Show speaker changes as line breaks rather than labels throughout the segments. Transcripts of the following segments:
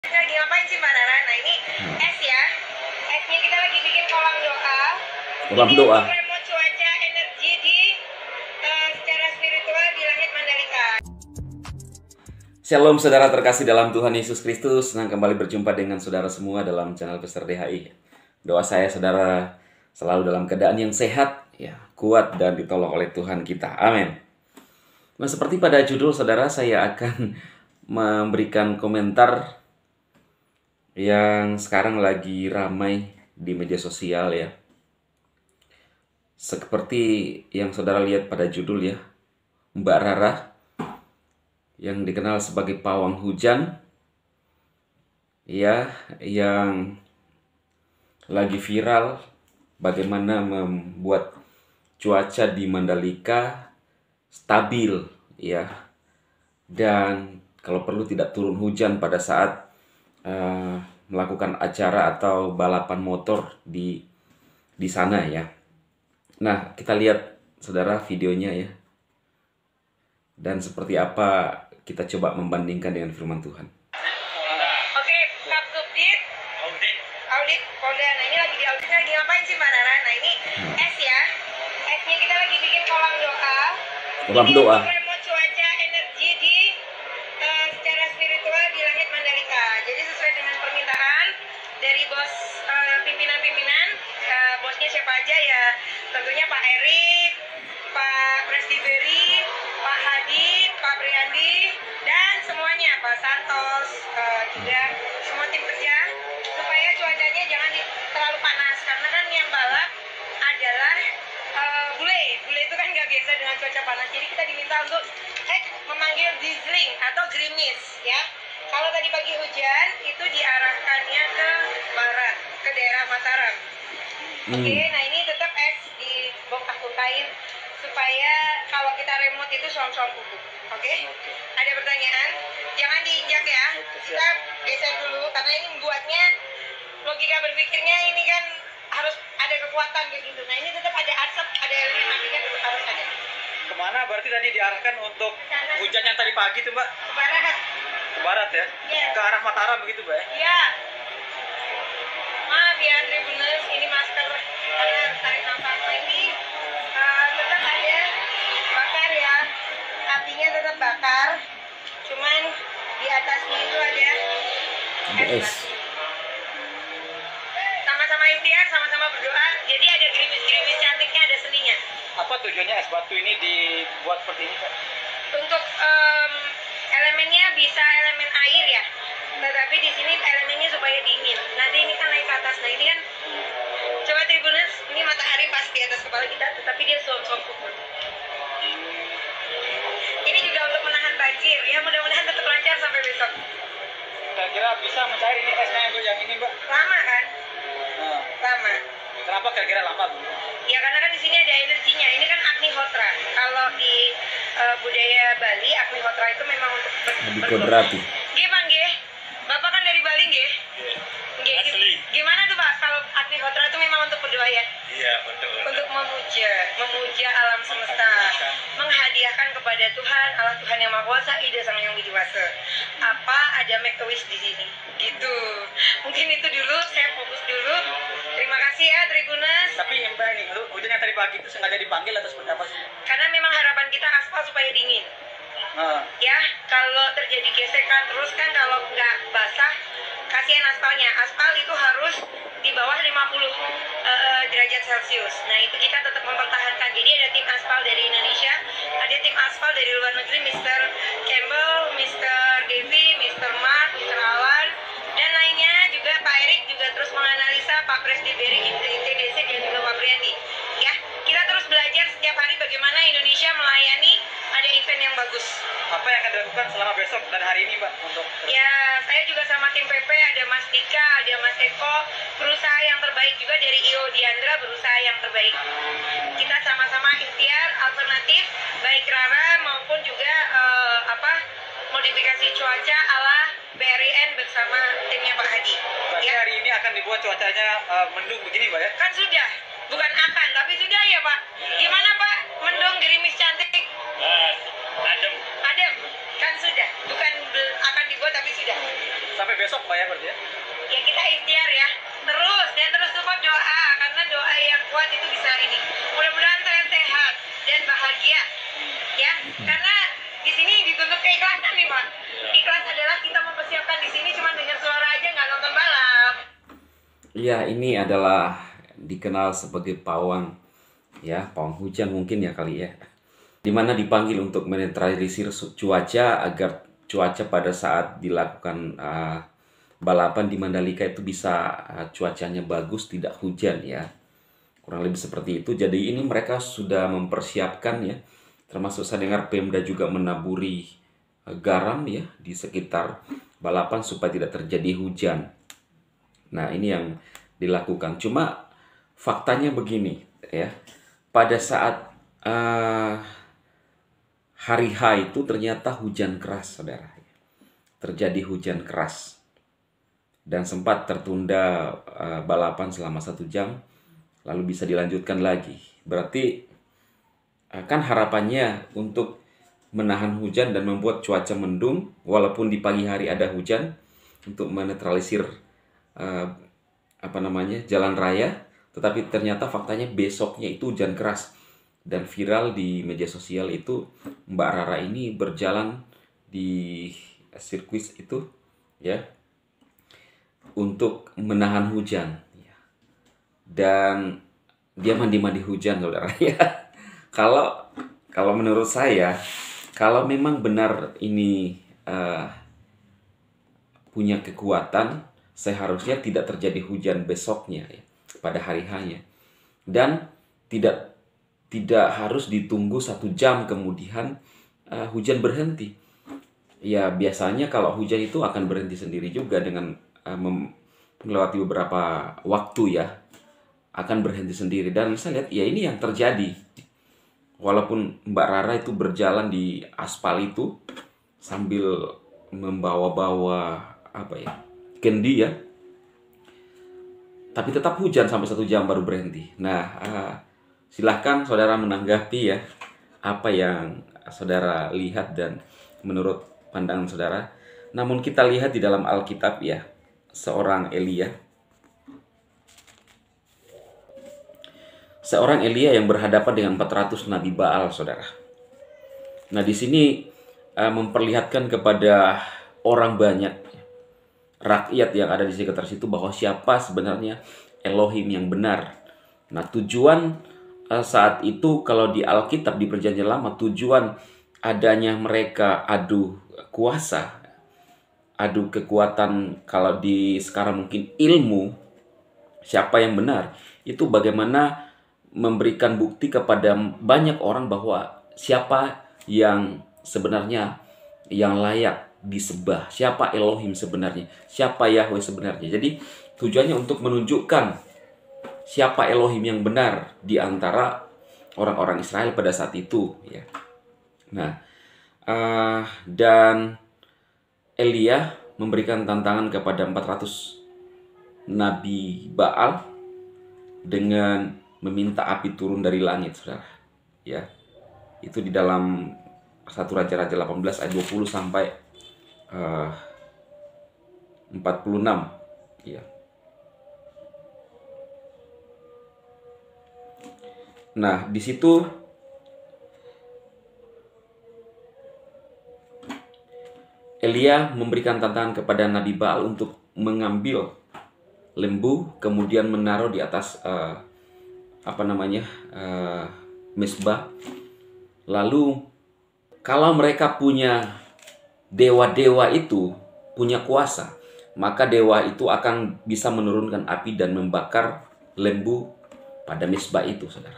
Lagi ngapain sih Mbak Rara? Nah ini es ya. Esnya kita lagi bikin kolam doa.
Kolam
Ini
doa.
untuk remote cuaca energi di secara spiritual di langit Mandalika.
Shalom saudara terkasih dalam Tuhan Yesus Kristus. Senang kembali berjumpa dengan saudara semua dalam channel Pastor DHI. Doa saya saudara selalu dalam keadaan yang sehat, ya, kuat dan ditolong oleh Tuhan kita. Amin. Nah, seperti pada judul saudara, saya akan memberikan komentar yang sekarang lagi ramai di media sosial ya. Seperti yang saudara lihat pada judul ya, Mbak Rara yang dikenal sebagai pawang hujan ya, yang lagi viral bagaimana membuat cuaca di Mandalika stabil ya, dan kalau perlu tidak turun hujan pada saat melakukan acara atau balapan motor di sana ya. Nah, kita lihat saudara videonya ya. Dan seperti apa kita coba membandingkan dengan firman Tuhan.
Oke, Kap Subdit. Audit Polda. Nah ini lagi diauditnya lagi ngapain sih Mbak Rara? Nah ini es ya. Esnya kita lagi bikin kolam doa.
Kolam
Ini
doa.
untuk remote cuaca energi di secara spiritual di langit Mandalika. Jadi sesuai dengan permintaan dari bos pimpinan-pimpinan, bosnya siapa aja ya? Tentunya Pak Erik, Pak Presbiteri, Pak Hadi, Pak Priandi, dan semuanya, Pak Santos, juga semua tim kerja, supaya cuacanya jangan terlalu panas, karena kan yang balap adalah bule itu kan nggak biasa dengan cuaca panas, jadi kita diminta untuk memanggil drizzling atau gerimis ya. Kalau tadi pagi hujan itu diarahkannya ke barat, ke daerah Mataram. Oke, nah ini tetap es dibongkah-bongkahin supaya kalau kita remote itu suam-suam kuku. Oke? Ada pertanyaan? Jangan diinjak ya. Kita geser dulu karena ini membuatnya logika berpikirnya ini kan harus ada kekuatan kayak gitu. Nah ini tetap ada asap, ada elemen apinya tetap harus ada.
Kemana berarti tadi diarahkan untuk hujan yang tadi pagi tuh Mbak?
Ke barat.
Ke barat ya?
Yes.
Ke arah Mataram begitu Mbak ya?
Iya. Maaf ya Tribuners, ini masker karena harus tarik nafas. Nah ini tetap ada bakar ya, apinya tetap bakar, cuman di atasnya itu ada es. Sama-sama ikhtiar, sama-sama berdoa, jadi ada gerimis-gerimis cantiknya, ada seninya.
Apa tujuannya es batu ini dibuat seperti ini Pak?
Untuk elemennya bisa elemen air ya, tetapi di sini elemennya supaya dingin. Nanti ini kan naik ke atas, nah ini kan coba Tribuners, ini matahari pas di atas kepala kita, tetapi dia suam-suam kuku. Ini juga untuk menahan banjir ya, mudah-mudahan tetap lancar sampai besok.
Kira-kira bisa mencair ini esnya yang ini Mbak?
Lama kan?
Nah,
Lama.
kenapa kira-kira lama Bu?
Ya karena kan di sini ada energinya. Ini kan Agnihotra. Kalau di budaya Bali, Agnihotra itu memang untuk
Dikodrati.
Nggih, Bang, nggih. Bapak kan dari Bali, nggih? Nggih.
Asli.
Gimana tuh, Pak? Kalau Agnihotra itu memang untuk berdoa ya?
Iya betul.
Untuk memuja alam semesta, menghadiahkan kepada Tuhan, Allah Tuhan yang Maha Kuasa, Ida Sang Yang Widiwasa. Apa ada make a wish di sini? Gitu. Mungkin itu dulu, saya fokus dulu. Terima kasih ya Tribuners.
Tapi Mbak ini, hujan yang tadi pagi itu sengaja dipanggil atau seperti apa sih?
Karena memang harapan kita aspal supaya dingin.
Nah,
Ya, kalau terjadi gesekan terus kan kalau nggak basah, kasihan aspalnya. Aspal itu harus di bawah 50 derajat Celcius. Nah, itu kita tetap mempertahankan. Jadi ada tim aspal dari Indonesia, ada tim aspal dari luar negeri, Mr. Campbell, Mr. Devi, Mr. Mark, Mr. Alan, dan lainnya juga Pak Erik juga terus menganalisa, Pak Presbiteri, ITDC, dan juga Pak Priandi. Ya, kita terus belajar setiap hari bagaimana Indonesia melayani ada event yang bagus.
apa yang akan dilakukan selama besok dan hari ini Mbak untuk?
Ya, saya juga sama tim PP, ada Mas Dika, ada Mas Eko, berusaha yang terbaik juga dari IO Diandra, berusaha yang terbaik. Kita sama-sama ikhtiar alternatif, baik Rara maupun juga modifikasi cuaca ala BRIN bersama timnya Pak Hadi.
Berarti
Ya,
hari ini akan dibuat cuacanya mendung begini Mbak ya?
kan sudah, bukan akan, tapi sudah ya Pak. Gimana Pak? Mendung, gerimis cantik,
Adem.
adem, kan sudah, bukan akan dibuat tapi sudah.
sampai besok Pak ya berarti ya?
Ya kita ikhtiar ya, terus support doa, karena doa yang kuat itu bisa ini. Mudah-mudahan saya sehat dan bahagia, ya. Karena di sini dituntut keikhlasan nih Pak. Ikhlas adalah kita mempersiapkan di sini cuma dengar suara aja, nggak nonton balap.
Ya, ini adalah dikenal sebagai pawang, ya, pawang hujan mungkin ya kali ya. Dimana dipanggil untuk menetralisir cuaca agar cuaca pada saat dilakukan balapan di Mandalika itu bisa cuacanya bagus, tidak hujan ya. Kurang lebih seperti itu. Jadi ini mereka sudah mempersiapkan ya. Termasuk saya dengar Pemda juga menaburi garam ya di sekitar balapan supaya tidak terjadi hujan. Nah, ini yang dilakukan. Cuma faktanya begini ya. Pada saat hari H itu ternyata hujan keras, saudara. Terjadi hujan keras. Dan sempat tertunda balapan selama 1 jam, lalu bisa dilanjutkan lagi. Berarti kan harapannya untuk menahan hujan dan membuat cuaca mendung, walaupun di pagi hari ada hujan, untuk menetralisir jalan raya. Tetapi ternyata faktanya besoknya itu hujan keras. Dan viral di media sosial itu Mbak Rara ini berjalan di sirkuit itu ya, untuk menahan hujan dan dia mandi-mandi hujan, saudara ya. Kalau menurut saya, kalau memang benar ini punya kekuatan, seharusnya tidak terjadi hujan besoknya ya, pada hari hanya, dan tidak harus ditunggu 1 jam kemudian hujan berhenti. Ya biasanya kalau hujan itu akan berhenti sendiri juga dengan melewati beberapa waktu ya, akan berhenti sendiri. Dan saya lihat ya ini yang terjadi. Walaupun Mbak Rara itu berjalan di aspal itu sambil membawa-bawa kendi ya, tapi tetap hujan sampai 1 jam baru berhenti. Nah, silahkan saudara menanggapi ya apa yang saudara lihat dan menurut pandangan saudara. Namun kita lihat di dalam Alkitab ya, seorang Elia yang berhadapan dengan 400 nabi Baal, saudara. Nah, di sini memperlihatkan kepada orang banyak, rakyat yang ada di sekitar situ, bahwa siapa sebenarnya Elohim yang benar. Nah, tujuan saat itu kalau di Alkitab di Perjanjian Lama, tujuan adanya mereka adu kuasa, adu kekuatan, kalau di sekarang mungkin ilmu, siapa yang benar, itu bagaimana memberikan bukti kepada banyak orang bahwa siapa yang sebenarnya yang layak disembah, siapa Elohim sebenarnya, siapa Yahweh sebenarnya. Jadi tujuannya untuk menunjukkan siapa Elohim yang benar di antara orang-orang Israel pada saat itu ya. Nah, dan Elia memberikan tantangan kepada 400 nabi Baal dengan meminta api turun dari langit, saudara. Ya, itu di dalam 1 Raja-Raja 18 ayat 20 sampai 46. Ya. Nah, di situ Elia memberikan tantangan kepada Nabi Baal untuk mengambil lembu, kemudian menaruh di atas mesbah. Lalu kalau mereka punya dewa-dewa itu punya kuasa, maka dewa itu akan bisa menurunkan api dan membakar lembu pada mesbah itu, saudara.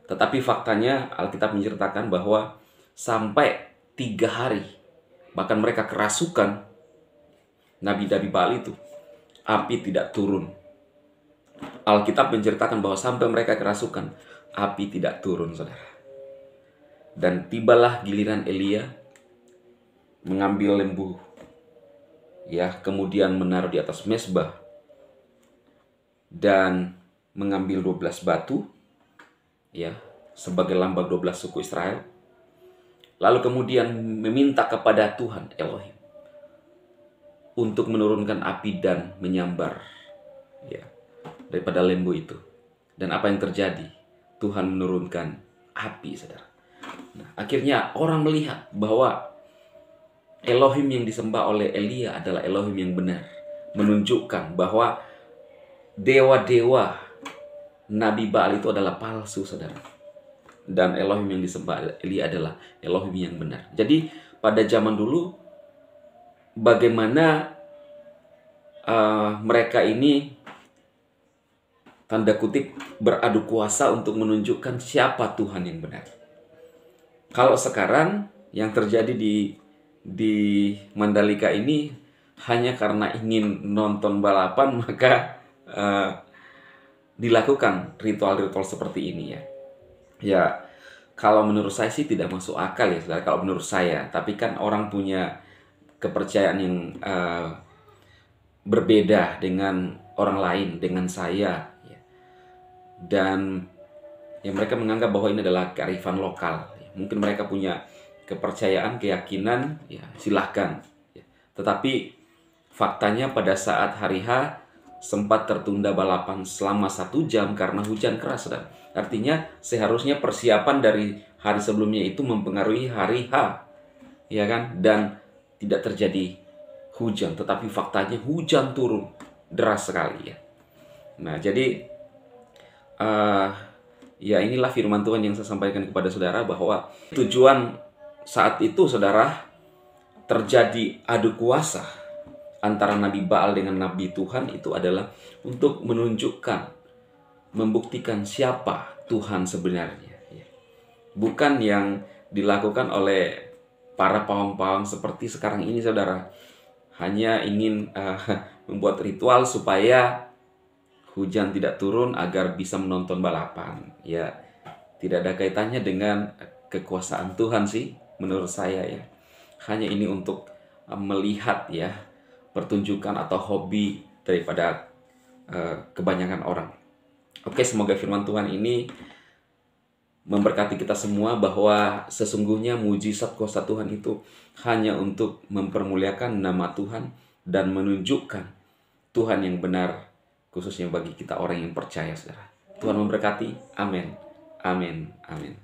Tetapi faktanya Alkitab menceritakan bahwa sampai 3 hari, bahkan mereka kerasukan, nabi-nabi Baal itu, api tidak turun. Alkitab menceritakan bahwa sampai mereka kerasukan, api tidak turun, saudara. Dan tibalah giliran Elia mengambil lembu, ya, kemudian menaruh di atas mesbah dan mengambil 12 batu, ya, sebagai lambang 12 suku Israel. Lalu kemudian meminta kepada Tuhan Elohim untuk menurunkan api dan menyambar ya daripada lembu itu. Dan apa yang terjadi? Tuhan menurunkan api, saudara. Nah, akhirnya orang melihat bahwa Elohim yang disembah oleh Elia adalah Elohim yang benar, menunjukkan bahwa dewa-dewa Nabi Baal itu adalah palsu, saudara. Dan Elohim yang disembah Elia adalah Elohim yang benar. Jadi pada zaman dulu bagaimana mereka ini tanda kutip beradu kuasa untuk menunjukkan siapa Tuhan yang benar. Kalau sekarang yang terjadi di Mandalika ini hanya karena ingin nonton balapan, maka dilakukan ritual-ritual seperti ini ya. Ya, kalau menurut saya sih tidak masuk akal ya, saudara. Kalau menurut saya, tapi kan orang punya kepercayaan yang berbeda dengan orang lain, dengan saya. Ya. Dan ya mereka menganggap bahwa ini adalah kearifan lokal. Ya. Mungkin mereka punya kepercayaan, keyakinan, ya silahkan. Ya. Tetapi faktanya pada saat hari H sempat tertunda balapan selama 1 jam karena hujan keras, saudara. Artinya seharusnya persiapan dari hari sebelumnya itu mempengaruhi hari H, ya kan? Dan tidak terjadi hujan, tetapi faktanya hujan turun deras sekali ya. Nah, jadi ya inilah firman Tuhan yang saya sampaikan kepada saudara, bahwa tujuan saat itu, saudara, terjadi adu kuasa antara Nabi Baal dengan Nabi Tuhan itu adalah untuk menunjukkan, membuktikan siapa Tuhan sebenarnya. Bukan yang dilakukan oleh para pawang-pawang seperti sekarang ini, saudara. Hanya ingin membuat ritual supaya hujan tidak turun agar bisa menonton balapan. Ya, tidak ada kaitannya dengan kekuasaan Tuhan sih, menurut saya ya. Hanya ini untuk melihat ya, pertunjukan atau hobi daripada kebanyakan orang. Oke, semoga firman Tuhan ini memberkati kita semua, bahwa sesungguhnya mujizat kuasa Tuhan itu hanya untuk mempermuliakan nama Tuhan dan menunjukkan Tuhan yang benar, khususnya bagi kita orang yang percaya, saudara. Tuhan memberkati. Amin. Amin. Amin.